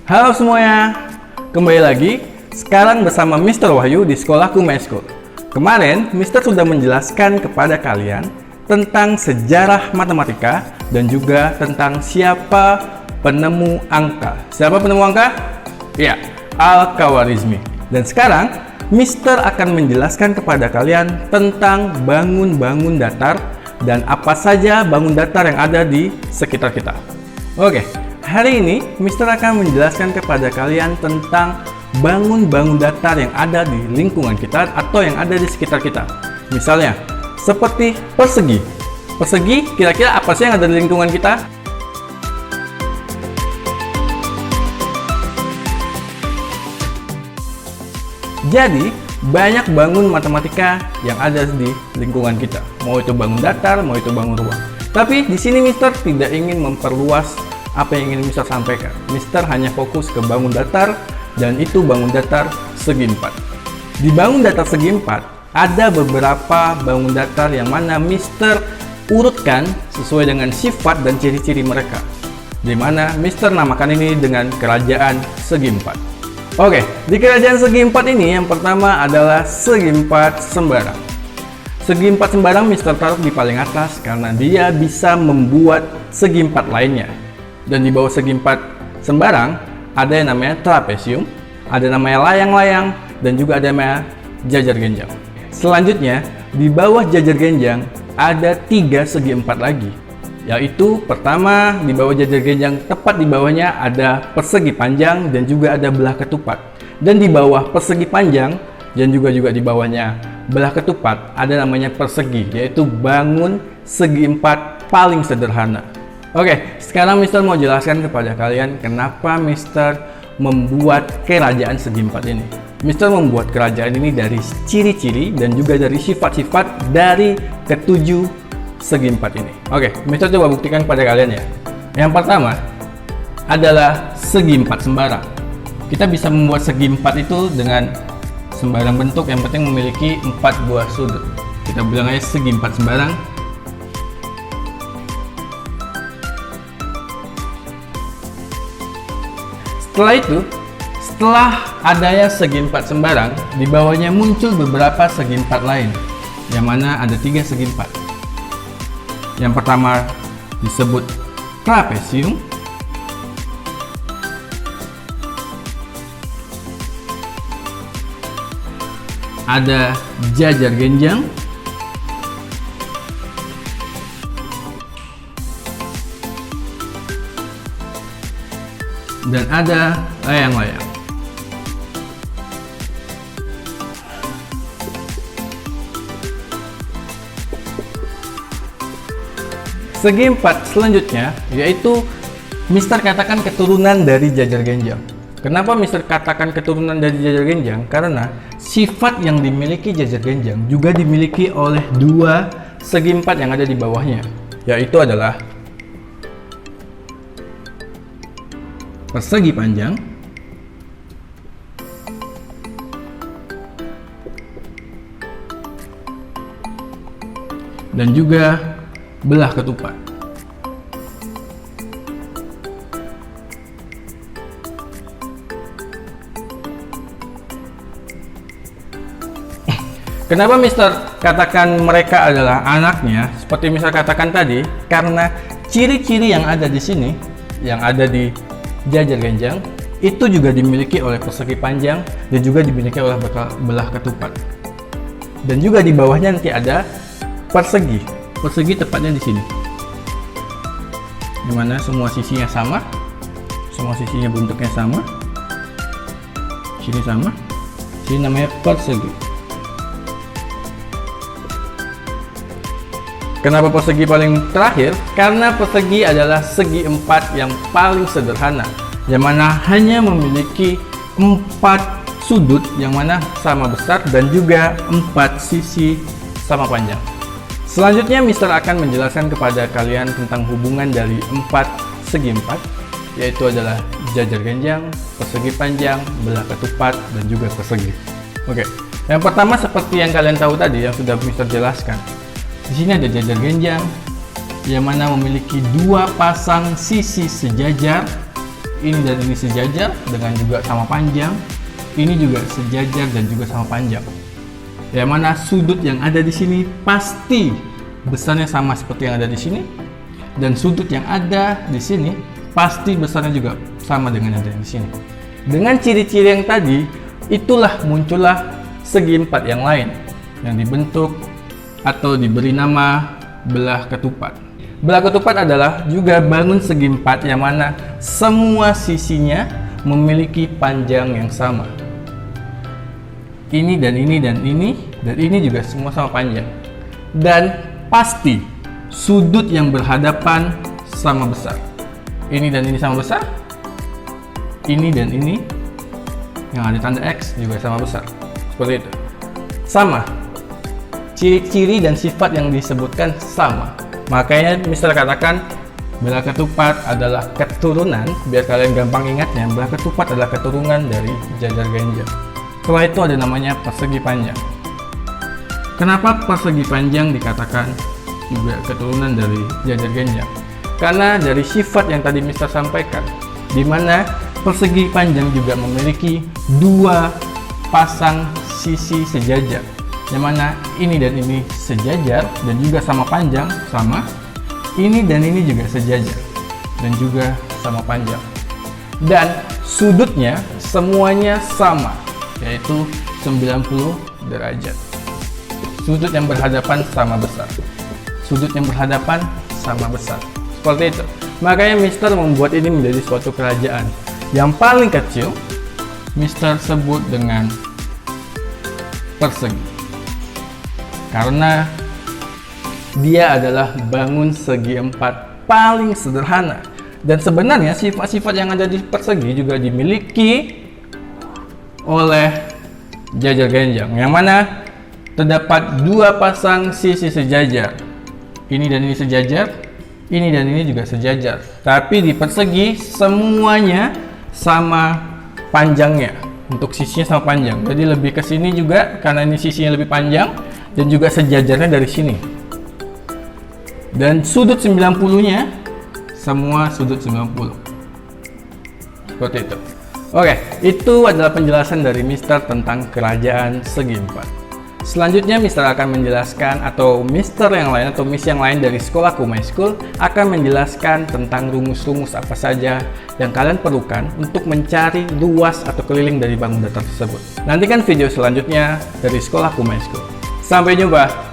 Halo semuanya, kembali lagi sekarang bersama Mr. Wahyu di Sekolahku My School. Kemarin, Mr. sudah menjelaskan kepada kalian tentang sejarah matematika dan juga tentang siapa penemu angka. Siapa penemu angka? Ya, Al-Khwarizmi. Dan sekarang, Mr. akan menjelaskan kepada kalian tentang bangun-bangun datar dan apa saja bangun datar yang ada di sekitar kita. Oke. Hari ini, Mr. akan menjelaskan kepada kalian tentang bangun-bangun datar yang ada di lingkungan kita atau yang ada di sekitar kita. Misalnya, seperti persegi. Persegi, kira-kira apa sih yang ada di lingkungan kita? Jadi, banyak bangun matematika yang ada di lingkungan kita. Mau itu bangun datar, mau itu bangun ruang. Tapi di sini Mr. tidak ingin memperluas apa yang ingin Mr. sampaikan. Mr. hanya fokus ke bangun datar, dan itu bangun datar segi 4. Di bangun datar segi 4, ada beberapa bangun datar yang mana Mr. urutkan sesuai dengan sifat dan ciri-ciri mereka, di mana Mr. namakan ini dengan kerajaan segi 4. Oke, di kerajaan segi 4 ini yang pertama adalah segi 4 sembarang. Segi 4 sembarang Mr. taruh di paling atas karena dia bisa membuat segi 4 lainnya. Dan di bawah segi 4 sembarang ada yang namanya trapesium, ada namanya layang-layang, dan juga ada namanya jajar genjang. Selanjutnya, di bawah jajar genjang ada 3 segi 4 lagi, yaitu pertama di bawah jajar genjang tepat di bawahnya ada persegi panjang dan juga ada belah ketupat. Dan di bawah persegi panjang dan juga di bawahnya belah ketupat ada namanya persegi, yaitu bangun segi 4 paling sederhana. Oke, sekarang Mr. mau jelaskan kepada kalian kenapa Mr. membuat kerajaan segi 4 ini. Mr. membuat kerajaan ini dari ciri-ciri dan juga dari sifat-sifat dari ketujuh segi 4 ini. Oke, Mr. coba buktikan kepada kalian ya. Yang pertama adalah segi 4 sembarang. Kita bisa membuat segi 4 itu dengan sembarang bentuk, yang penting memiliki 4 buah sudut. Kita bilang aja segi 4 sembarang. Setelah itu, setelah adanya segi 4 sembarang, di bawahnya muncul beberapa segi 4 lain, yang mana ada 3 segi 4. Yang pertama disebut trapesium, ada jajar genjang, dan ada layang-layang. Segi 4 selanjutnya yaitu Mr. katakan keturunan dari jajar genjang. Kenapa Mr. katakan keturunan dari jajar genjang? Karena sifat yang dimiliki jajar genjang juga dimiliki oleh 2 segi 4 yang ada di bawahnya, yaitu adalah persegi panjang dan juga belah ketupat. Kenapa Mister katakan mereka adalah anaknya? Seperti Mister katakan tadi, karena ciri-ciri yang ada di sini, yang ada di jajar genjang, itu juga dimiliki oleh persegi panjang dan juga dimiliki oleh belah ketupat. Dan juga di bawahnya nanti ada persegi. Persegi tepatnya di sini, dimana semua sisinya sama, semua sisinya bentuknya sama. Sini sama, sini namanya persegi. Kenapa persegi paling terakhir? Karena persegi adalah segi 4 yang paling sederhana, yang mana hanya memiliki 4 sudut yang mana sama besar dan juga 4 sisi sama panjang. Selanjutnya Mister akan menjelaskan kepada kalian tentang hubungan dari 4 segi 4, yaitu adalah jajar genjang, persegi panjang, belah ketupat, dan juga persegi. Oke, yang pertama seperti yang kalian tahu tadi yang sudah Mister jelaskan. Di sini ada jajar genjang yang mana memiliki 2 pasang sisi sejajar Ini dan ini sejajar dengan juga sama panjang. Ini juga sejajar dan juga sama panjang. Yang mana sudut yang ada di sini pasti besarnya sama seperti yang ada di sini, dan sudut yang ada di sini pasti besarnya juga sama dengan yang ada di sini. Dengan ciri-ciri yang tadi, itulah muncullah segi empat yang lain yang dibentuk atau diberi nama belah ketupat. Belah ketupat adalah juga bangun segi empat yang mana semua sisinya memiliki panjang yang sama. Ini dan ini dan ini dan ini juga semua sama panjang. Dan pasti sudut yang berhadapan sama besar. Ini dan ini sama besar. Ini dan ini yang ada tanda X juga sama besar. Seperti itu. Sama. Ciri-ciri dan sifat yang disebutkan sama. Makanya Mister katakan belah ketupat adalah keturunan, biar kalian gampang ingatnya, belah ketupat adalah keturunan dari jajar ganjang. Setelah itu ada namanya persegi panjang. Kenapa persegi panjang dikatakan juga keturunan dari jajar ganjang? Karena dari sifat yang tadi Mister sampaikan, di mana persegi panjang juga memiliki dua pasang sisi sejajar, yang mana ini dan ini sejajar dan juga sama panjang, sama. Ini dan ini juga sejajar dan juga sama panjang. Dan sudutnya semuanya sama, yaitu 90 derajat. Sudut yang berhadapan sama besar. Sudut yang berhadapan sama besar. Seperti itu. Makanya Mister membuat ini menjadi suatu kerajaan. Yang paling kecil, Mister sebut dengan persegi. Karena dia adalah bangun segi empat paling sederhana. Dan sebenarnya sifat-sifat yang ada di persegi juga dimiliki oleh jajar ganjang, yang mana terdapat dua pasang sisi sejajar. Ini dan ini sejajar, ini dan ini juga sejajar. Tapi di persegi semuanya sama panjangnya. Untuk sisinya sama panjang. Jadi lebih ke sini juga karena ini sisinya lebih panjang dan juga sejajarnya dari sini. Dan sudut 90-nya semua sudut 90. Seperti itu. Oke, itu adalah penjelasan dari Mister tentang kerajaan segi empat. Selanjutnya Mister akan menjelaskan, atau Mister yang lain atau Miss yang lain dari Sekolahku My School akan menjelaskan tentang rumus-rumus apa saja yang kalian perlukan untuk mencari luas atau keliling dari bangun datar tersebut. Nantikan video selanjutnya dari Sekolahku My School. Sampai jumpa!